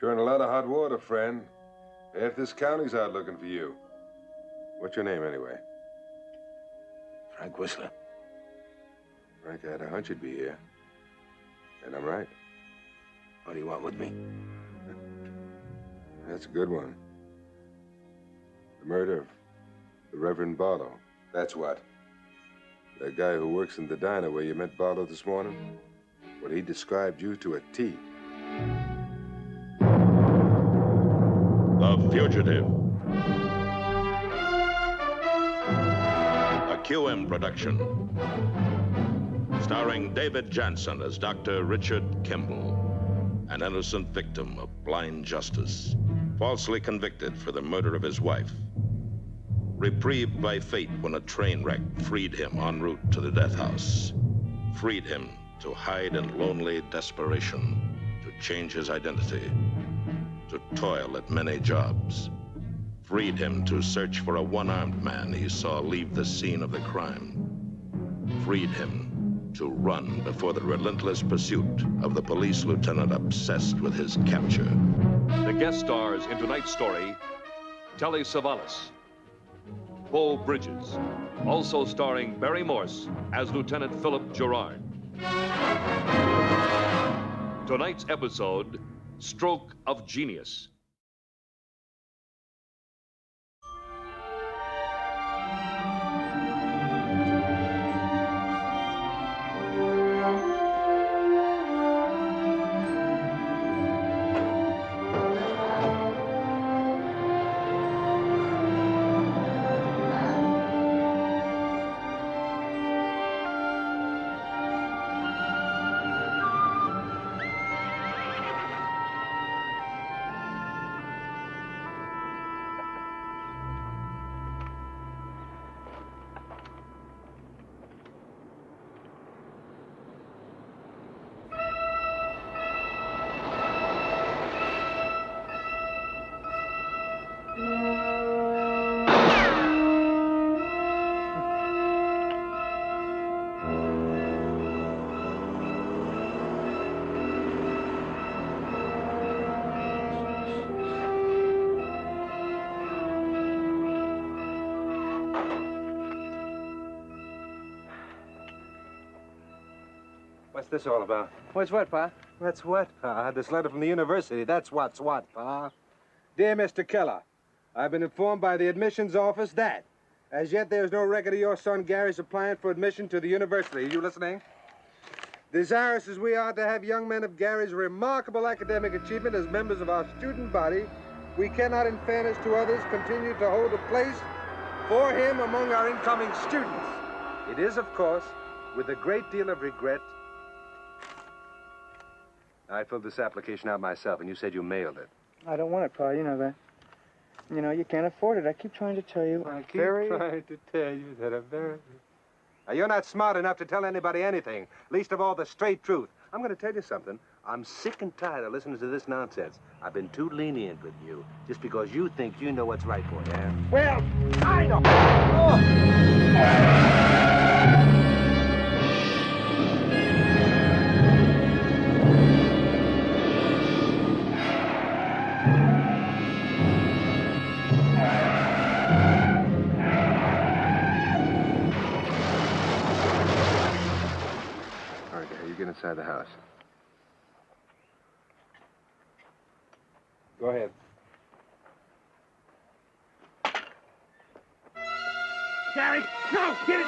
You're in a lot of hot water, friend. Half this county's out looking for you. What's your name, anyway? Frank Whistler. Frank, I had a hunch you'd be here. And I'm right. What do you want with me? That's a good one. The murder of the Reverend Barlow. That's what. The guy who works in the diner where you met Barlow this morning. Well, he described you to a T. The Fugitive. A QM production. Starring David Jansen as Dr. Richard Kimball, an innocent victim of blind justice, falsely convicted for the murder of his wife. Reprieved by fate when a train wreck freed him en route to the death house. Freed him to hide in lonely desperation, to change his identity, to toil at many jobs. Freed him to search for a one-armed man he saw leave the scene of the crime. Freed him to run before the relentless pursuit of the police lieutenant obsessed with his capture. The guest stars in tonight's story, Telly Savalas, Beau Bridges, also starring Barry Morse as Lieutenant Philip Gerard. Tonight's episode, Stroke of Genius. What's this all about? What's what, Pa? What's what, Pa? This letter from the university. That's what's what, Pa. Dear Mr. Keller, I've been informed by the admissions office that, as yet, there is no record of your son Gary's applying for admission to the university. Are you listening? Desirous as we are to have young men of Gary's remarkable academic achievement as members of our student body, we cannot, in fairness to others, continue to hold a place for him among our incoming students. It is, of course, with a great deal of regret. I filled this application out myself, and you said you mailed it. I don't want it, Pa. You know that. You know, you can't afford it. I keep trying to tell you. I keep trying to tell you that I'm very... Now, you're not smart enough to tell anybody anything, least of all the straight truth. I'm going to tell you something. I'm sick and tired of listening to this nonsense. I've been too lenient with you, just because you think you know what's right for you, yeah? Well, I know. Get inside the house. Go ahead. Gary, no, get it!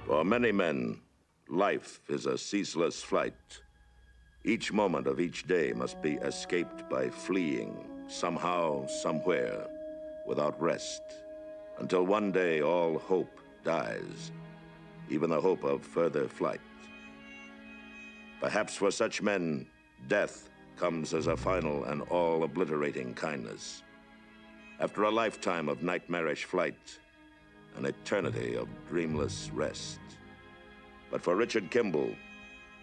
For many men, life is a ceaseless flight. Each moment of each day must be escaped by fleeing, somehow, somewhere, without rest, until one day all hope dies, even the hope of further flight. Perhaps for such men, death comes as a final and all-obliterating kindness. After a lifetime of nightmarish flight, an eternity of dreamless rest. But for Richard Kimball,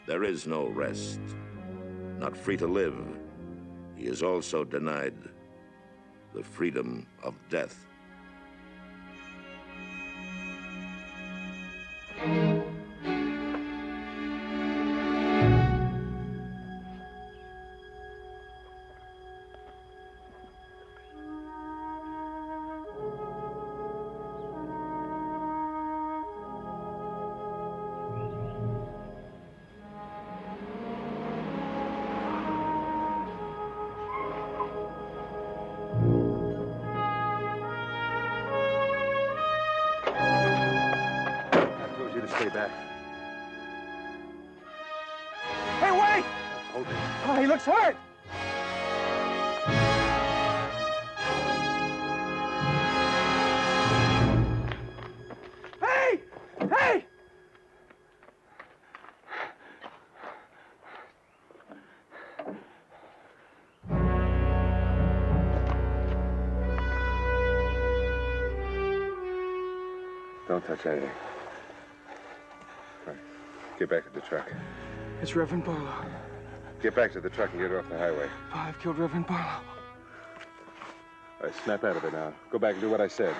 there is no rest. Not free to live, he is also denied the freedom of death. Stay back. Hey, wait! Hold it. Oh, he looks hurt. Hey! Hey! Don't touch anything. Get back to the truck. It's Reverend Barlow. Get back to the truck and get her off the highway. Pa, I've killed Reverend Barlow. All right, snap out of it now. Go back and do what I said.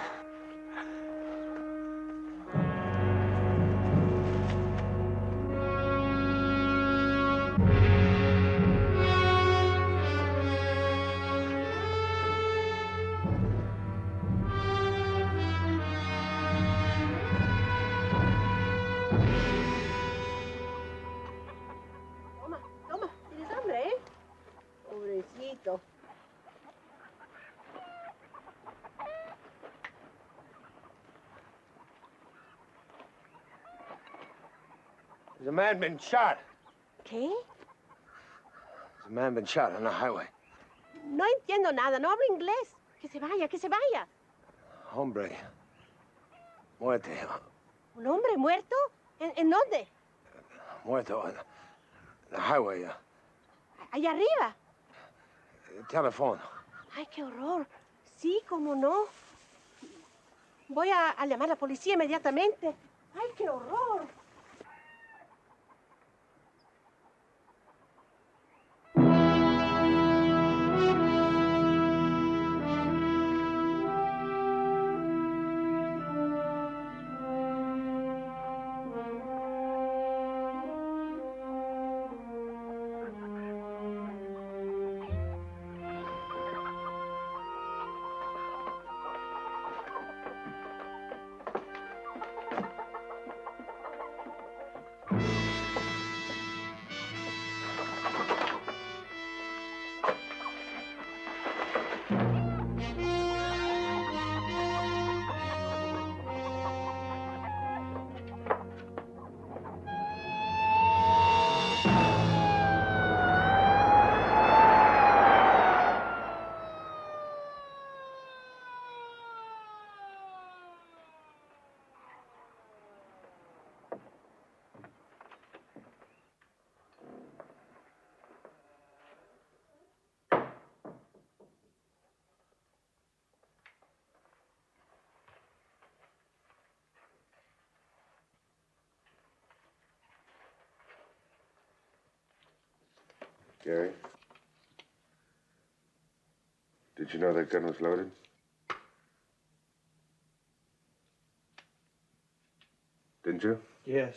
Toma, ¿tienes hambre, eh? Pobrecito. There's a man been shot. ¿Qué? There's a man been shot on the highway. No entiendo nada, no hablo inglés. Que se vaya, que se vaya. Hombre. Muerte. ¿Un hombre muerto? ¿En dónde? Muerto on the highway. Allá arriba. Teléfono. Ay, qué horror. Sí, cómo no. Voy a llamar a la policía inmediatamente. Ay, qué horror. Gary? Did you know that gun was loaded? Didn't you? Yes.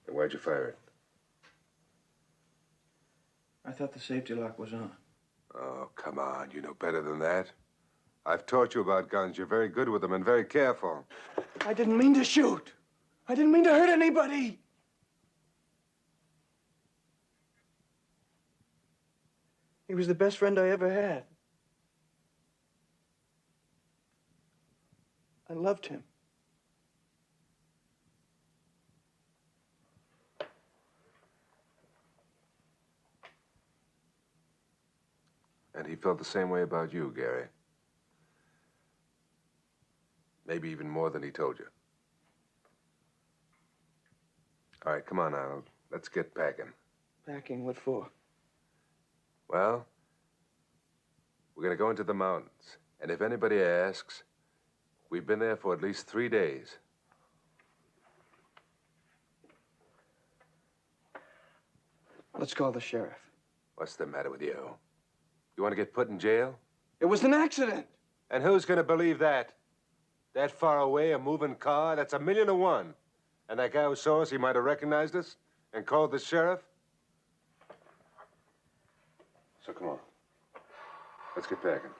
Then why'd you fire it? I thought the safety lock was on. Oh, come on. You know better than that. I've taught you about guns. You're very good with them and very careful. I didn't mean to shoot. I didn't mean to hurt anybody. He was the best friend I ever had. I loved him. And he felt the same way about you, Gary. Maybe even more than he told you. All right, come on now. Let's get packing. Packing? What for? Well, we're going to go into the mountains. And if anybody asks, We've been there for at least 3 days. Let's call the sheriff. What's the matter with you? You want to get put in jail? It was an accident. And who's going to believe that? That far away, a moving car? That's 1,000,000 to 1. And that guy who saw us, he might have recognized us and called the sheriff? So come on. Let's get packing.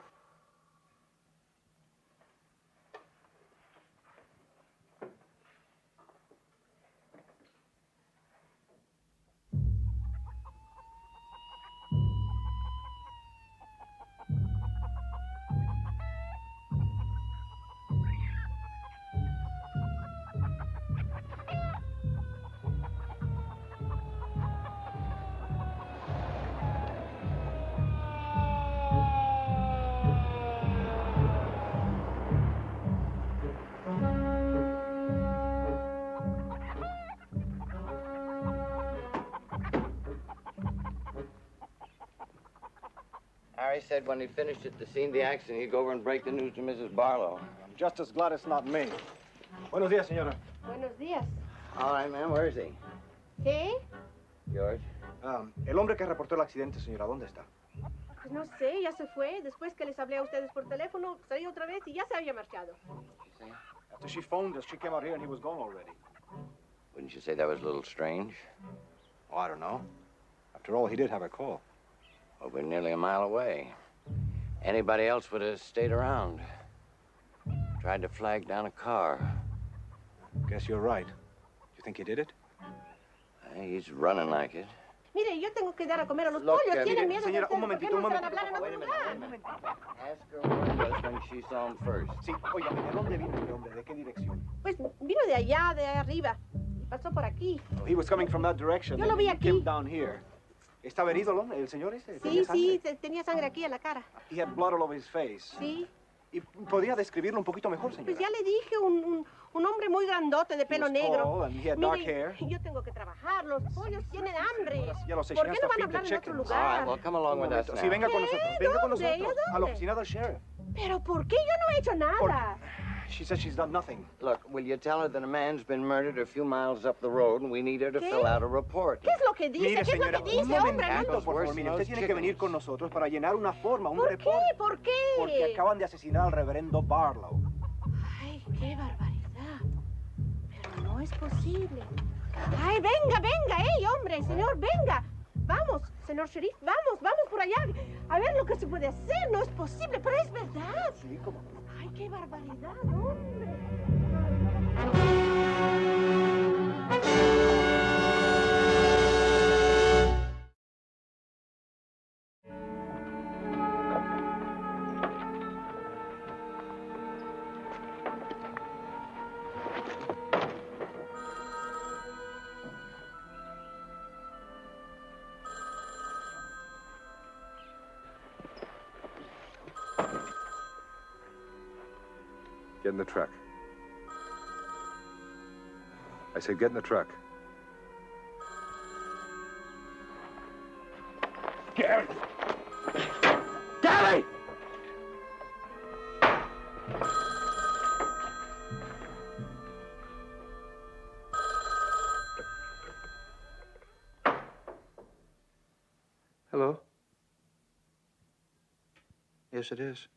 Harry said when he finished at the scene of the accident, he'd go over and break the news to Mrs. Barlow. I'm just as glad it's not me. Buenos días, señora. Buenos días. All right, ma'am, where is he? ¿Qué? Yours? El hombre que reportó el accidente, señora, ¿dónde está? Pues no sé, ya se fue. Después que les hablé a ustedes por teléfono, salió otra vez y ya se había marchado. After she phoned us, she came out here and he was gone already. Wouldn't you say that was a little strange? Oh, I don't know. After all, he did have a call. Well, we're nearly a mile away. Anybody else would have stayed around. Tried to flag down a car. Guess you're right. You think he did it? He's running like it. Mire, yo tengo que dar a comer a los Look, pollos. Tienen miedo señora, de un ustedes. ¿Por qué momentito, no un se van a hablar en Wait a otro minute, lugar? Ask her where it was when she saw him first. Sí, oiga, ¿de dónde vino este hombre? ¿De qué dirección? Pues vino de allá, de arriba. Y pasó por aquí. Oh, he was coming from that direction. Yo lo vi and he aquí. came down here. ¿Estaba herido el señor ese? Sí, sí, tenía sangre aquí en la cara. He had blood all over his face. Sí. ¿Y podría describirlo un poquito mejor, señora? Pues ya le dije, un hombre muy grandote de pelo was negro. tall and he had dark hair. Yo tengo que trabajar, los pollos tienen hambre. Ya lo sé, ¿Por she qué has no to van a feed the hablar en otro chickens. All lugar? right, well, come along with us now. Sí, venga con nosotros. Venga con ¿Dónde? nosotros. ¿A A la dónde? oficina del sheriff. ¿Pero por qué? Yo no he hecho nada. She says she's done nothing. Look, will you tell her that a man's been murdered a few miles up the road and we need her to ¿Qué? fill out a report? ¿Qué es lo que dice? Mire, ¿Qué es lo señora, que dice, un hombre? momentito, No- por favor. Mire, usted tiene que venir con nosotros para llenar una forma, un ¿Por reporte. qué? ¿Por qué? Porque acaban de asesinar al reverendo Barlow. Ay, qué barbaridad. Pero no es posible. Ay, venga, venga, hombre, señor, venga. Vamos, señor sheriff, vamos por allá. A ver lo que se puede hacer. No es posible, pero es verdad. Sí, cómo no. Ay, qué barbaridad, hombre. Get in the truck. I said get in the truck. Gary! Gary! Hello? Yes, it is.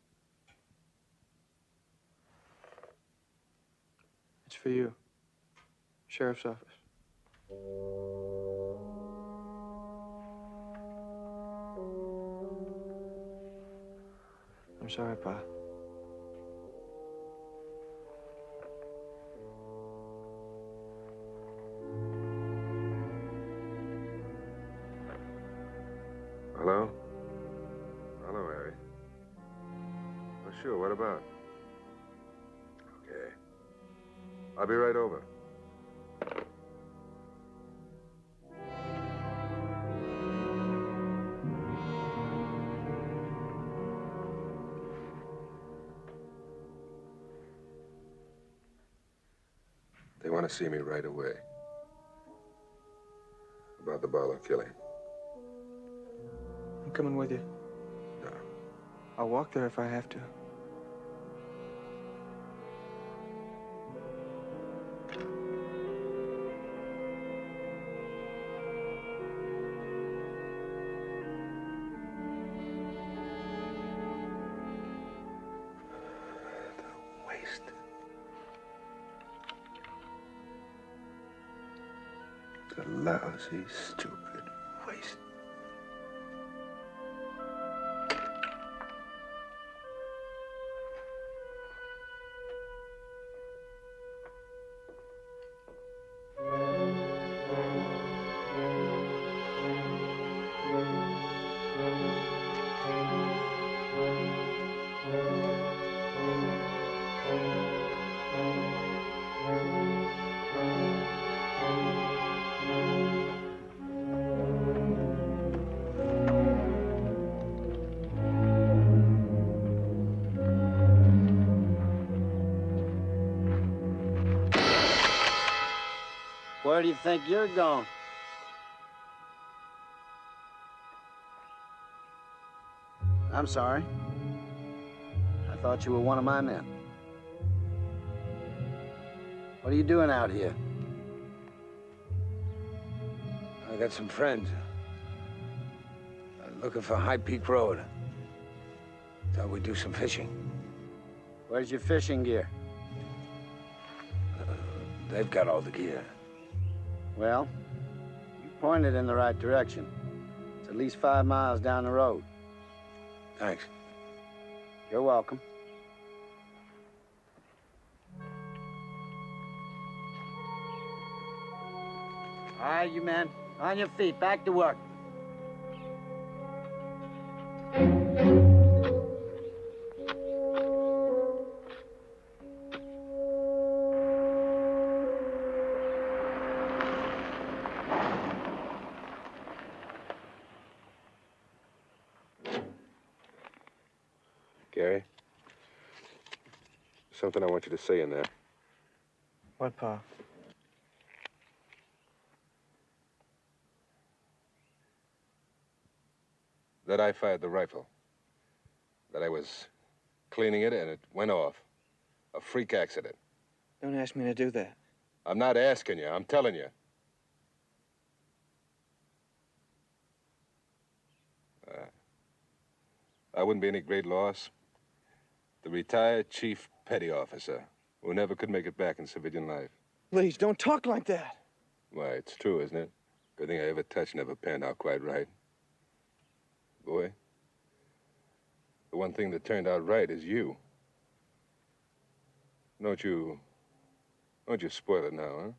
It's for you. Sheriff's office. I'm sorry, Pa. Hello? Hello, Harry. Oh, sure. What about? Okay. I'll be right over. They want to see me right away. About the Barlow killing. I'm coming with you. No. I'll walk there if I have to. a lousy, stupid waste. Where do you think you're going? I'm sorry. I thought you were one of my men. What are you doing out here? I got some friends. I'm looking for High Peak Road. Thought we'd do some fishing. Where's your fishing gear? They've got all the gear. Well, you pointed in the right direction. It's at least 5 miles down the road. Thanks. You're welcome. All right, you men, on your feet, back to work. Gary, something I want you to say in there. What, Pa? That I fired the rifle. That I was cleaning it and it went off. A freak accident. Don't ask me to do that. I'm not asking you, I'm telling you. I wouldn't be any great loss. The retired chief petty officer who never could make it back in civilian life. Please, don't talk like that. Why, it's true, isn't it? Everything I ever touched never panned out quite right. Boy, the one thing that turned out right is you. Don't you spoil it now, huh?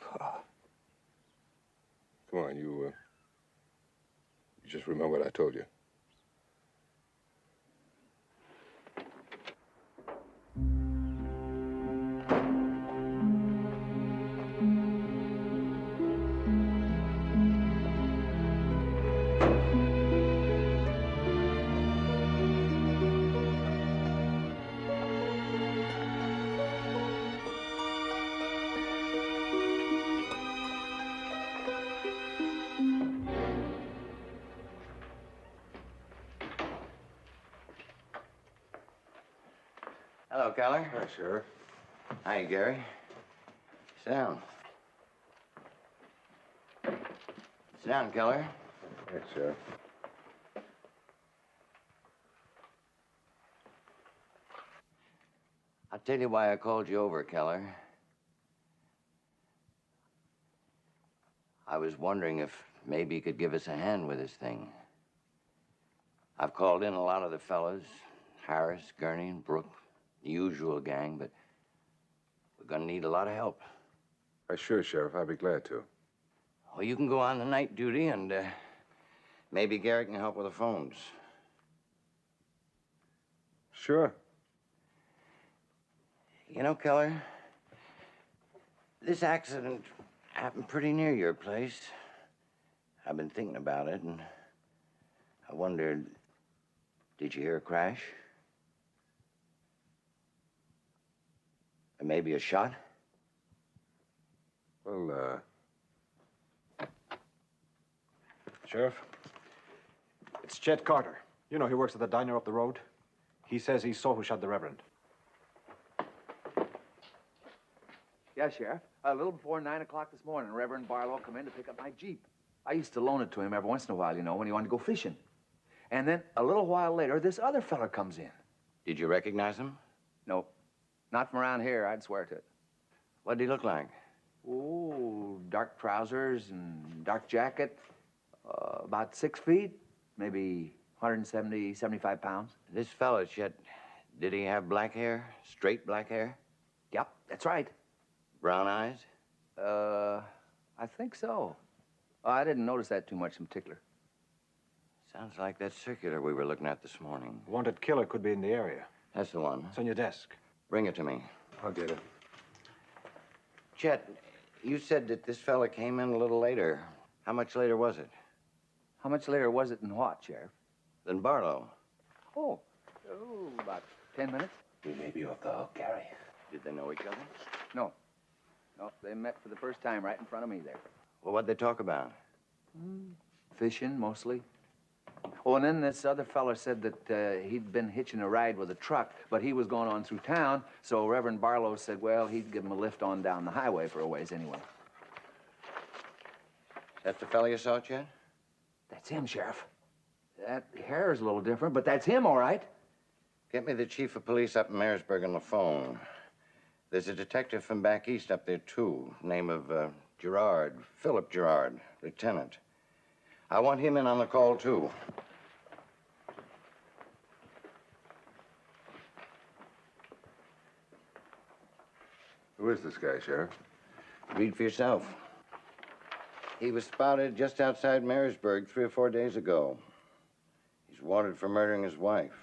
Pa. Come on, you just remember what I told you. Hello, Keller. Hi, Sheriff. Hi, Gary. Sit down. Sit down, Keller. Thanks, Sheriff. I'll tell you why I called you over, Keller. I was wondering if maybe you could give us a hand with this thing. I've called in a lot of the fellas, Harris, Gurney, and Brooke, the usual gang, but we're gonna need a lot of help. Sure, Sheriff. I'd be glad to. Well, you can go on the night duty, and maybe Gary can help with the phones. Sure. You know, Keller, this accident happened pretty near your place. I've been thinking about it, and I wondered, did you hear a crash? Or maybe a shot? Well, Sheriff? It's Chet Carter. You know, he works at the diner up the road. He says he saw who shot the Reverend. Yeah, Sheriff. A little before 9 o'clock this morning, Reverend Barlow come in to pick up my Jeep. I used to loan it to him every once in a while, you know, when he wanted to go fishing. And then a little while later, this other fella comes in. Did you recognize him? Nope. Not from around here, I'd swear to it. What did he look like? Oh, dark trousers and dark jacket. About 6 feet, maybe 170, 75 pounds. This fella, Chet, did he have black hair? Straight black hair? Yep, that's right. Brown eyes? I think so. Oh, I didn't notice that too much in particular. Sounds like that circular we were looking at this morning. Wanted killer could be in the area. That's the one. It's on your desk. Bring it to me. I'll get it. Chet, you said that this fella came in a little later. How much later was it? How much later was it than what, Sheriff? Than Barlow. Oh, about 10 minutes. We may be off the hook, Gary. Did they know each other? No. No, they met for the first time right in front of me there. Well, what'd they talk about? Fishing, mostly. Oh, and then this other fella said that he'd been hitching a ride with a truck, but he was going on through town, so Reverend Barlow said, well, he'd give him a lift on down the highway for a ways anyway. That's the fella you saw, Chet? That's him, Sheriff. That hair is a little different, but that's him, all right. Get me the chief of police up in Marisburg on the phone. There's a detective from back east up there, too. Name of Gerard, Philip Gerard, lieutenant. I want him in on the call, too. Who is this guy, Sheriff? Read for yourself. He was spotted just outside Marisburg 3 or 4 days ago. He's wanted for murdering his wife.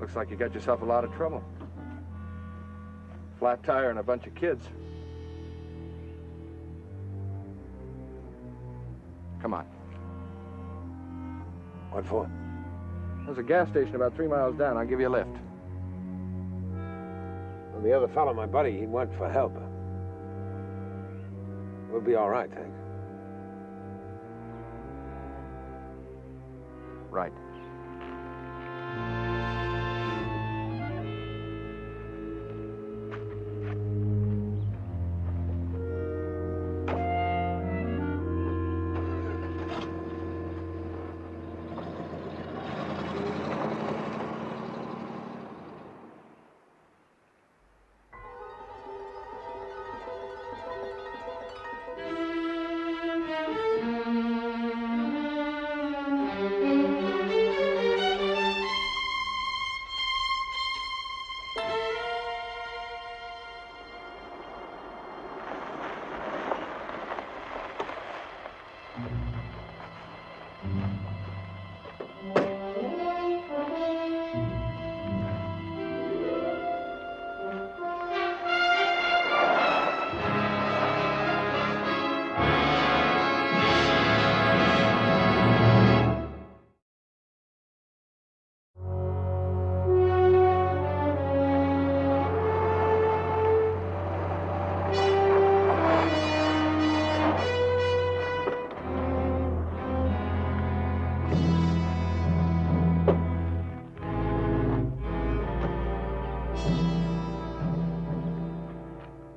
Looks like you got yourself a lot of trouble. Flat tire and a bunch of kids. Come on. What for? There's a gas station about 3 miles down. I'll give you a lift. Well, the other fellow, my buddy, he went for help. We'll be all right, Hank. Right.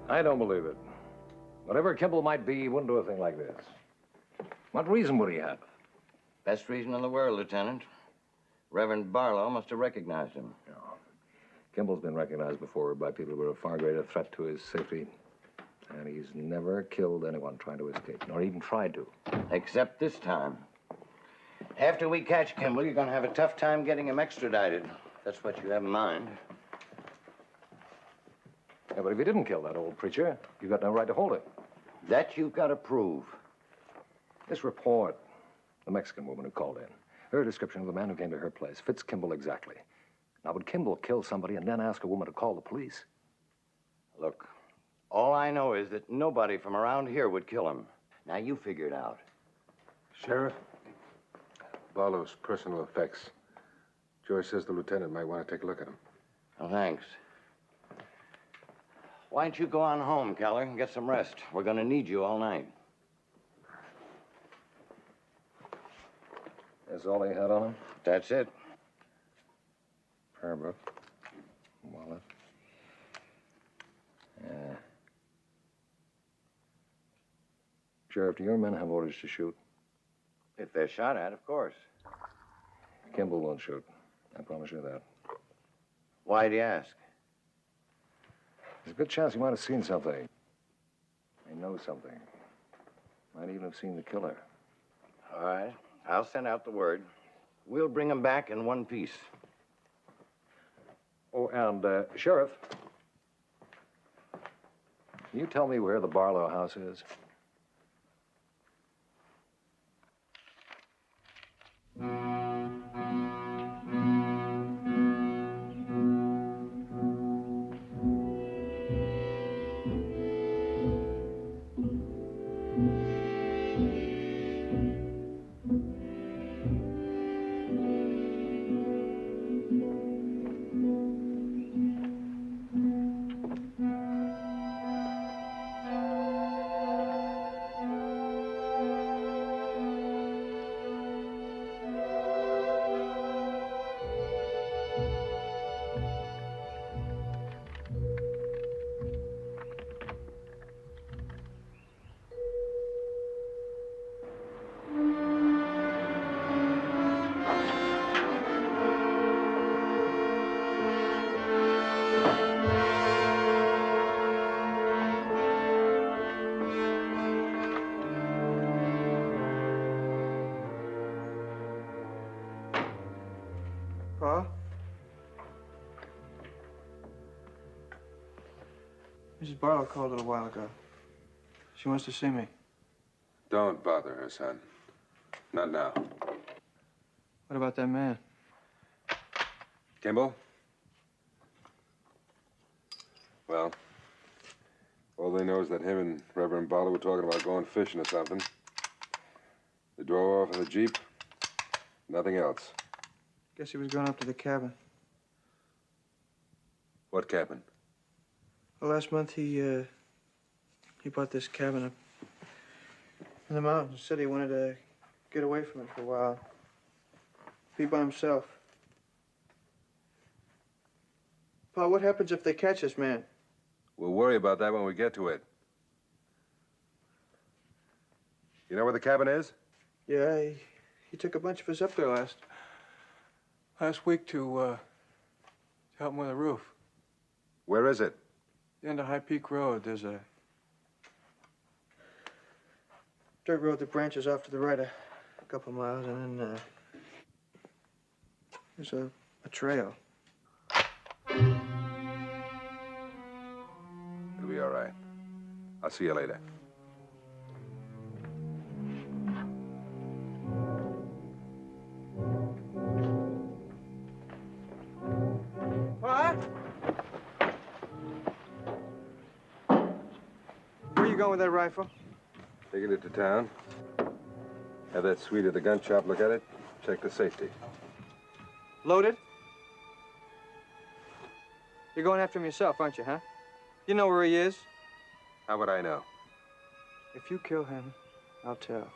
I don't believe it. Whatever Kimball might be, he wouldn't do a thing like this. What reason would he have? Best reason in the world, Lieutenant. Reverend Barlow must have recognized him. No. Kimball's been recognized before by people who are a far greater threat to his safety. And he's never killed anyone trying to escape, nor even tried to. Except this time. After we catch Kimball, you're going to have a tough time getting him extradited. That's what you have in mind. Yeah, but if he didn't kill that old preacher, you've got no right to hold him. That you've got to prove. This report, the Mexican woman who called in, her description of the man who came to her place fits Kimball exactly. Now, would Kimball kill somebody and then ask a woman to call the police? Look, all I know is that nobody from around here would kill him. Now, you figure it out. Sheriff, Barlow's personal effects. George says the lieutenant might want to take a look at him. Oh, thanks. Why don't you go on home, Keller, and get some rest? We're going to need you all night. That's all he had on him? That's it. Prayer book, wallet. Yeah. Sheriff, do your men have orders to shoot? If they're shot at, of course. Kimball won't shoot. I promise you that. Why do you ask? There's a good chance he might have seen something. He knows something. Might even have seen the killer. All right. I'll send out the word. We'll bring him back in one piece. Oh, and, Sheriff, can you tell me where the Barlow house is? Pa? Mrs. Barlow called a little while ago. She wants to see me. Don't bother her, son. Not now. What about that man? Kimball? Well, all they know is that him and Reverend Barlow were talking about going fishing or something. They drove off in the Jeep. Nothing else. Guess he was going up to the cabin. What cabin? Well, last month he bought this cabin up in the mountains. Said he wanted to get away from it for a while. Be by himself. Pa, what happens if they catch this man? We'll worry about that when we get to it. You know where the cabin is? Yeah, he took a bunch of us up there last week to help him with a roof. Where is it? The end of High Peak Road, there's a dirt road that branches off to the right a couple miles, and then there's a trail. It'll be all right. I'll see you later. What? Where you going with that rifle? Taking it to town. Have that Swede at the gun shop look at it. Check the safety. Loaded? You're going after him yourself, aren't you, huh? You know where he is. How would I know? If you kill him, I'll tell.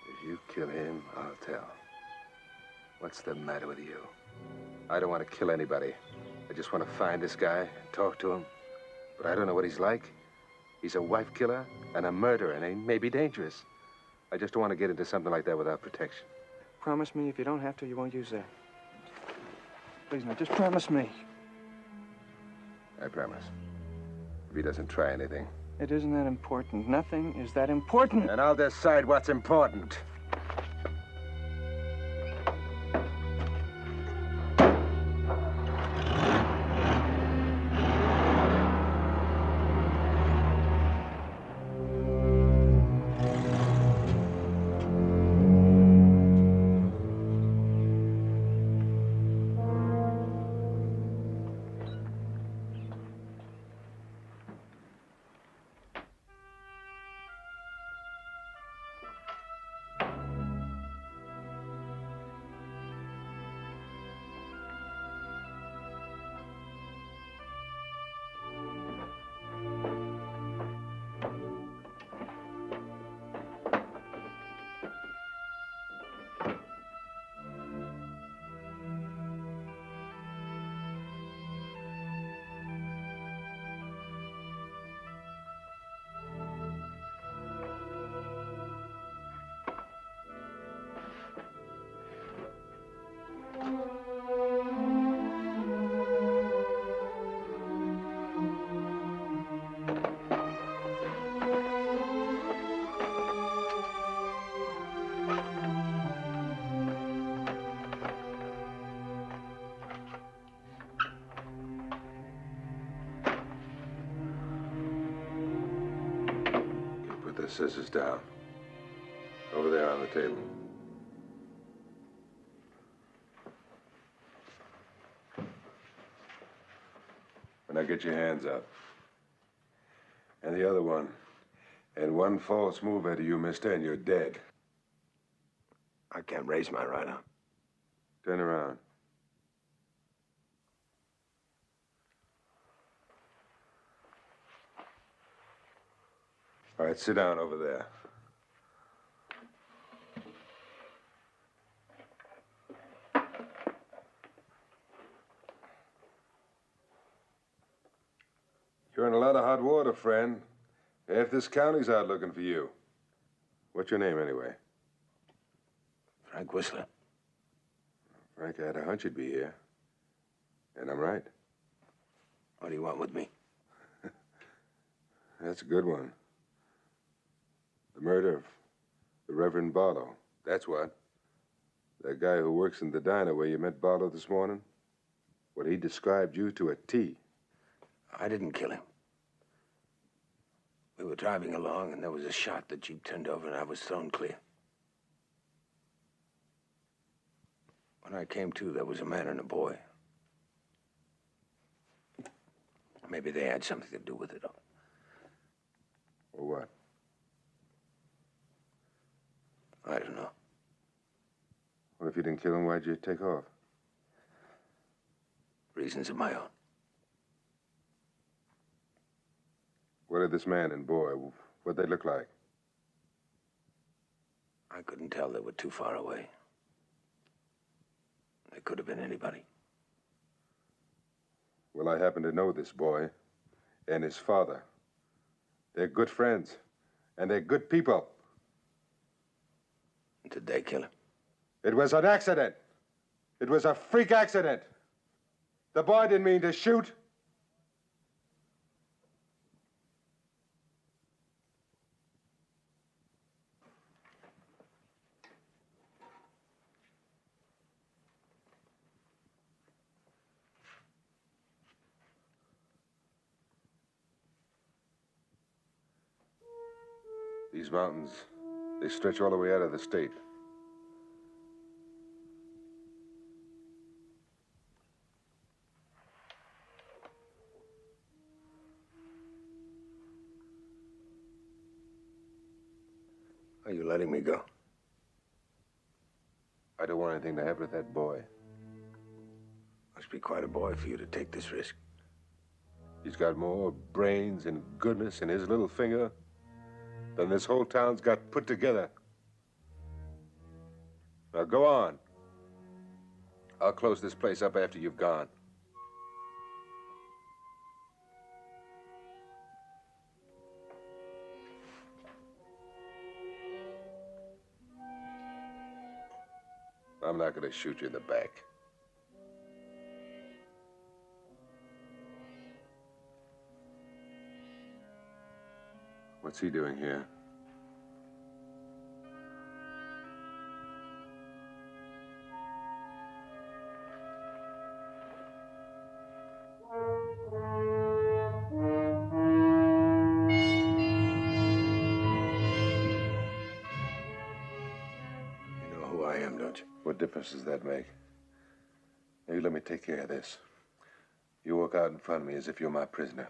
If you kill him, I'll tell. What's the matter with you? I don't want to kill anybody. I just want to find this guy and talk to him. But I don't know what he's like. He's a wife killer and a murderer, and he may be dangerous. I just don't want to get into something like that without protection. Promise me if you don't have to, you won't use that. Please, now, just promise me. I promise. If he doesn't try anything. It isn't that important. Nothing is that important. And I'll decide what's important. The scissors down. Over there on the table. Now get your hands up. And the other one. And one false move out of you, mister, and you're dead. I can't raise my right arm. Turn around. All right, sit down over there. You're in a lot of hot water, friend. Half this county's out looking for you. What's your name, anyway? Frank Whistler. Frank, I had a hunch you'd be here. And I'm right. What do you want with me? That's a good one. The murder of the Reverend Barlow. That's what. That guy who works in the diner where you met Barlow this morning. Well, he described you to a T. I didn't kill him. We were driving along, and there was a shot. The Jeep turned over, and I was thrown clear. When I came to, there was a man and a boy. Maybe they had something to do with it all. Or what? I don't know. Well, if you didn't kill him, why'd you take off? Reasons of my own. What did this man and boy, what'd they look like? I couldn't tell. They were too far away. They could have been anybody. Well, I happen to know this boy and his father. They're good friends, and they're good people. Did they kill him? It was an accident. It was a freak accident. The boy didn't mean to shoot. These mountains, they stretch all the way out of the state. Are you letting me go? I don't want anything to happen to that boy. Must be quite a boy for you to take this risk. He's got more brains and goodness in his little finger than this whole town's got put together. Now go on. I'll close this place up after you've gone. I'm not going to shoot you in the back. What's he doing here? What difference does that make? Now, you let me take care of this. You walk out in front of me as if you're my prisoner.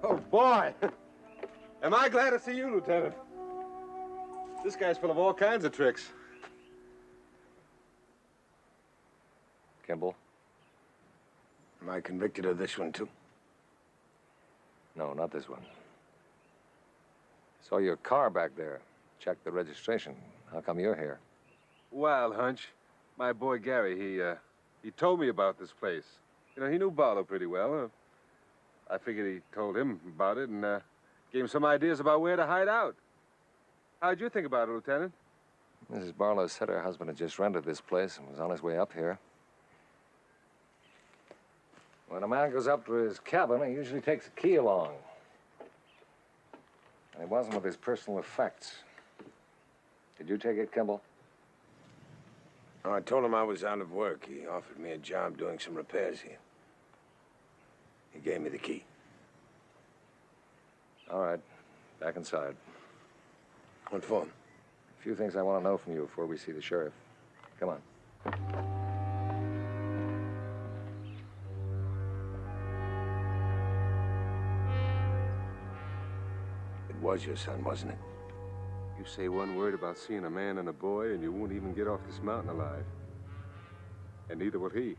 Oh, boy! Am I glad to see you, Lieutenant. This guy's full of all kinds of tricks. Kimball? Am I convicted of this one, too? No, not this one. Saw your car back there. Checked the registration. How come you're here? Wild hunch. My boy Gary, he told me about this place. You know, he knew Barlow pretty well. I figured he told him about it and gave him some ideas about where to hide out. How'd you think about it, Lieutenant? Mrs. Barlow said her husband had just rented this place and was on his way up here. When a man goes up to his cabin, he usually takes a key along. And it wasn't with his personal effects. Did you take it, Kimball? Oh, I told him I was out of work. He offered me a job doing some repairs here. He gave me the key. All right. Back inside. What for? A few things I want to know from you before we see the sheriff. Come on. It was your son, wasn't it? You say one word about seeing a man and a boy, and you won't even get off this mountain alive. And neither will he.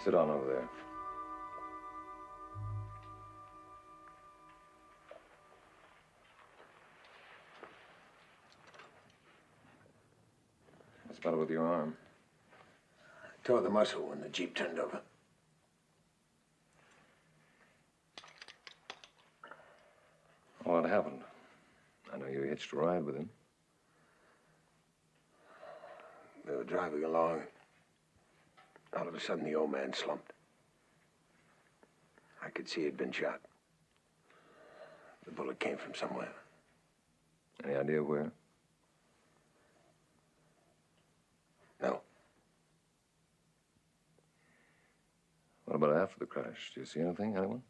Sit down over there. What's the matter with your arm? I tore the muscle when the Jeep turned over. What happened? I know you hitched a ride with him. They were driving along. All of a sudden, the old man slumped. I could see he'd been shot. The bullet came from somewhere. Any idea where? No. What about after the crash? Do you see anything, anyone?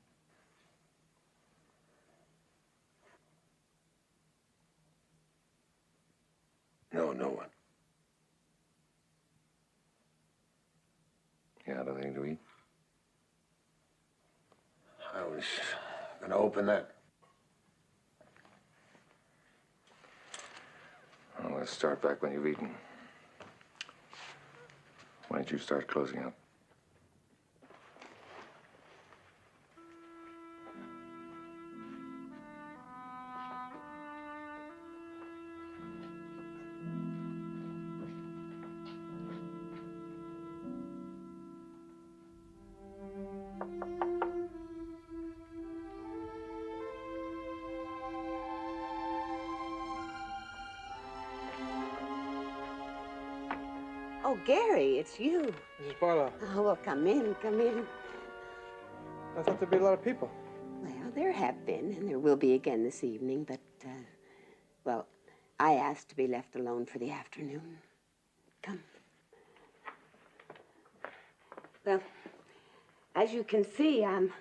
No, no one. You had anything to eat? I was gonna open that. Well, let's start back when you've eaten. Why don't you start closing up? Oh, Gary, it's you. Mrs. Barlow. Oh, well, come in, come in. I thought there'd be a lot of people. Well, there have been, and there will be again this evening, but, well, I asked to be left alone for the afternoon. Come. Well, as you can see, I'm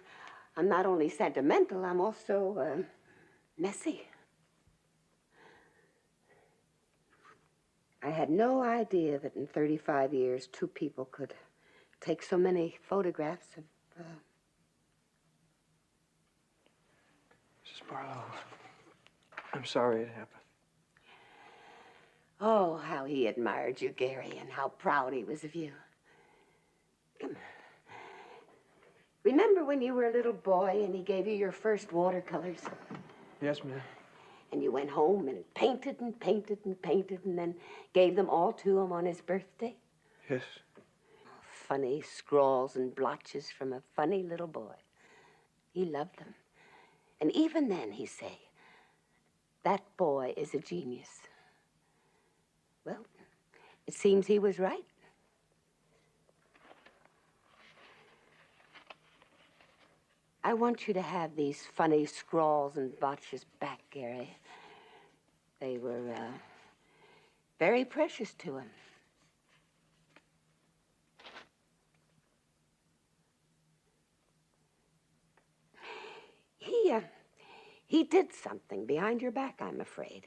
not only sentimental, I'm also, messy. I had no idea that in 35 years, two people could take so many photographs of... Mrs. Barlow, I'm sorry it happened. Oh, how he admired you, Gary, and how proud he was of you. Come on. Remember when you were a little boy and he gave you your first watercolors? Yes, ma'am. And you went home and painted and painted and painted and then gave them all to him on his birthday? Yes. Funny scrawls and blotches from a funny little boy. He loved them. And even then, he'd say, that boy is a genius. Well, it seems he was right. I want you to have these funny scrawls and blotches back, Gary. They were very precious to him. He did something behind your back, I'm afraid,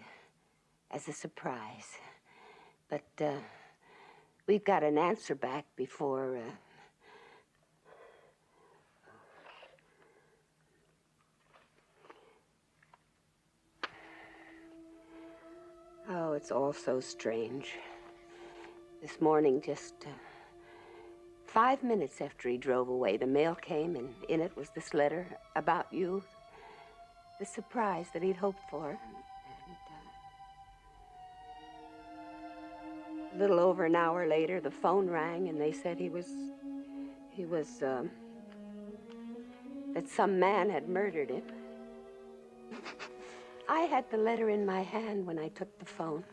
as a surprise. But we've got an answer back before... Oh, it's all so strange. This morning, just 5 minutes after he drove away, the mail came, and in it was this letter about you, the surprise that he'd hoped for. And a little over an hour later, the phone rang, and they said that some man had murdered him. I had the letter in my hand when I took the phone.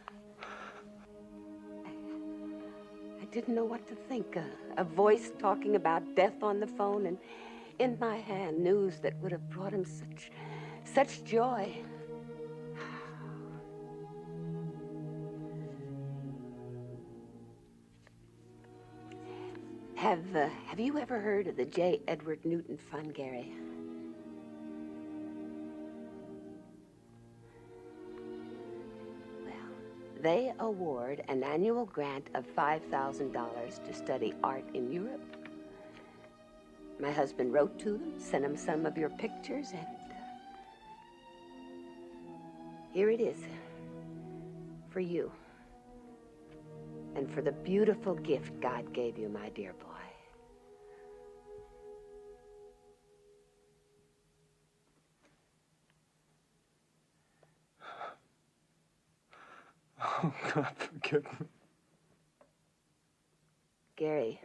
I didn't know what to think. A voice talking about death on the phone, and in my hand, news that would have brought him such joy. Have you ever heard of the J. Edward Newton Fund, Gary? They award an annual grant of $5,000 to study art in Europe. My husband wrote to them, sent them some of your pictures, and here it is for you and for the beautiful gift God gave you, my dear boy. Oh, God, forgive me. Gary.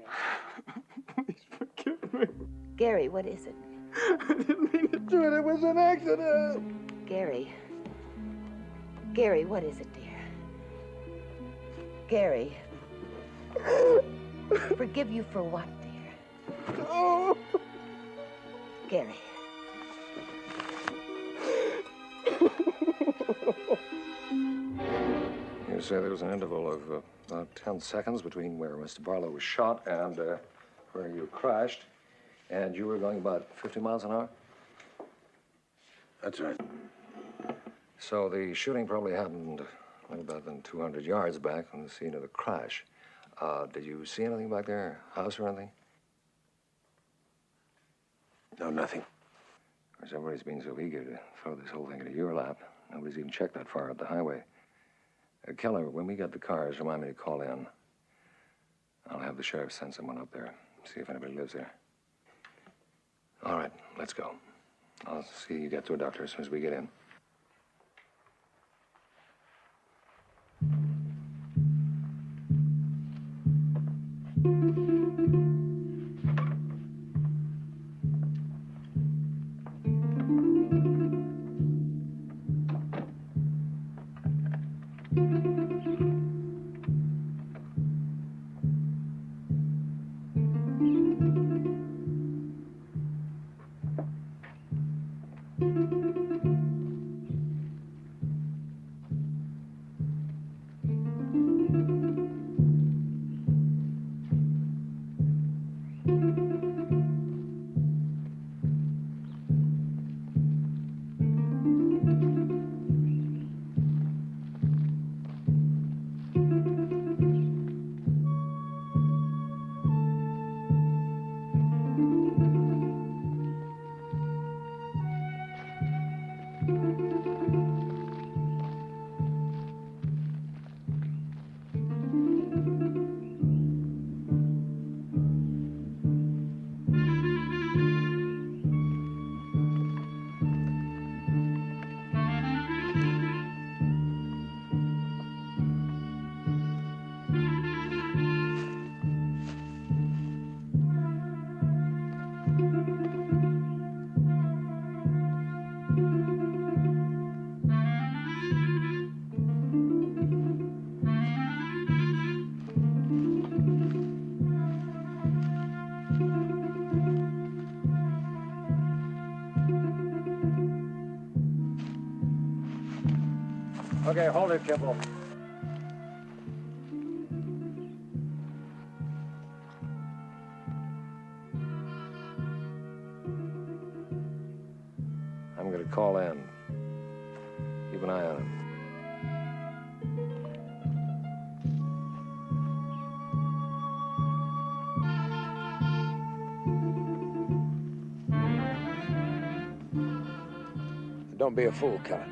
Please forgive me. Gary, what is it? I didn't mean to do it. It was an accident. Gary. Gary, what is it, dear? Gary. Forgive you for what, dear? Oh. Gary. You say there was an interval of about 10 seconds between where Mr. Barlow was shot and where you crashed, and you were going about 50 miles an hour? That's right. So the shooting probably happened a little better than 200 yards back from the scene of the crash. Did you see anything back there, house or anything? No, nothing. Of course, everybody's been so eager to throw this whole thing into your lap. Nobody's even checked that far up the highway. Keller, when we get the cars, remind me to call in. I'll have the sheriff send someone up there, see if anybody lives there. All right, let's go. I'll see you get to a doctor as soon as we get in. Okay, hold it, Kimball. I'm going to call in. Keep an eye on him. Don't be a fool, Keller.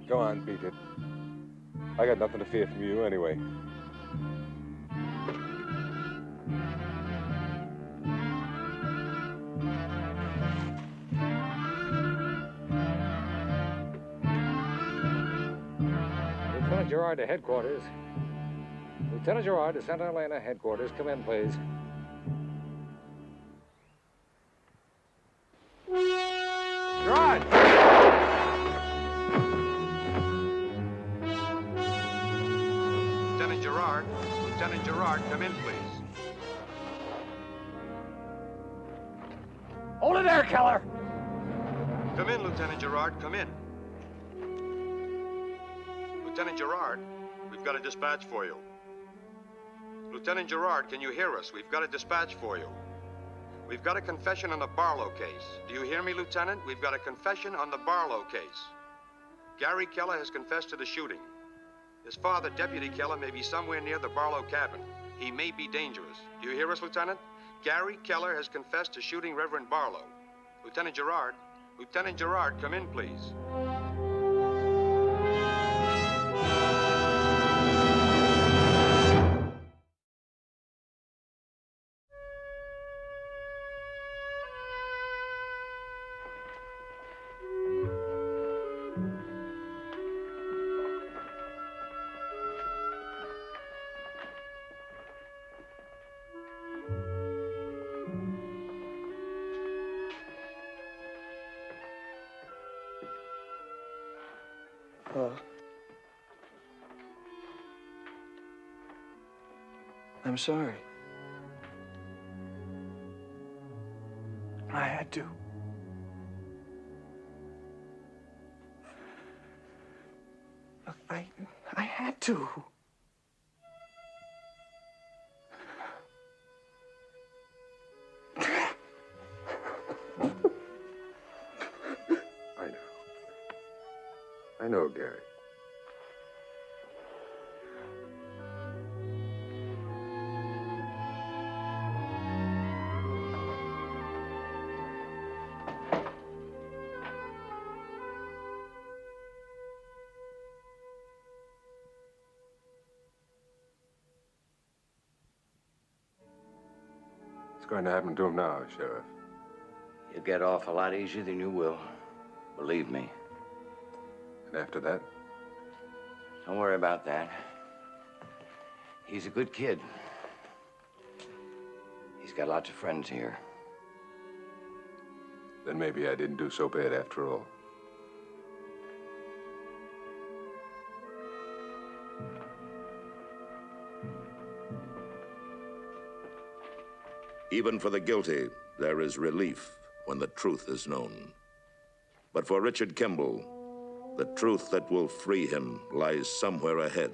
Go on, beat it. I got nothing to fear from you anyway. Lieutenant Gerard to headquarters. Lieutenant Gerard to Santa Elena headquarters. Come in, please. Gerard! Lieutenant Gerard, come in, please. Hold it there, Keller! Come in, Lieutenant Gerard, come in. Lieutenant Gerard, we've got a dispatch for you. Lieutenant Gerard, can you hear us? We've got a dispatch for you. We've got a confession on the Barlow case. Do you hear me, Lieutenant? We've got a confession on the Barlow case. Gary Keller has confessed to the shooting. His father, Deputy Keller, may be somewhere near the Barlow cabin. He may be dangerous. Do you hear us, Lieutenant? Gary Keller has confessed to shooting Reverend Barlow. Lieutenant Gerard, come in, please. I'm sorry. I had to. Look, I had to. I know, Gary. What's going to happen to him now, Sheriff? You'll get off a lot easier than you will. Believe me. And after that? Don't worry about that. He's a good kid. He's got lots of friends here. Then maybe I didn't do so bad after all. Even for the guilty, there is relief when the truth is known. But for Richard Kimball, the truth that will free him lies somewhere ahead,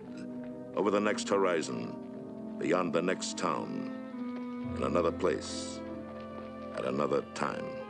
over the next horizon, beyond the next town, in another place, at another time.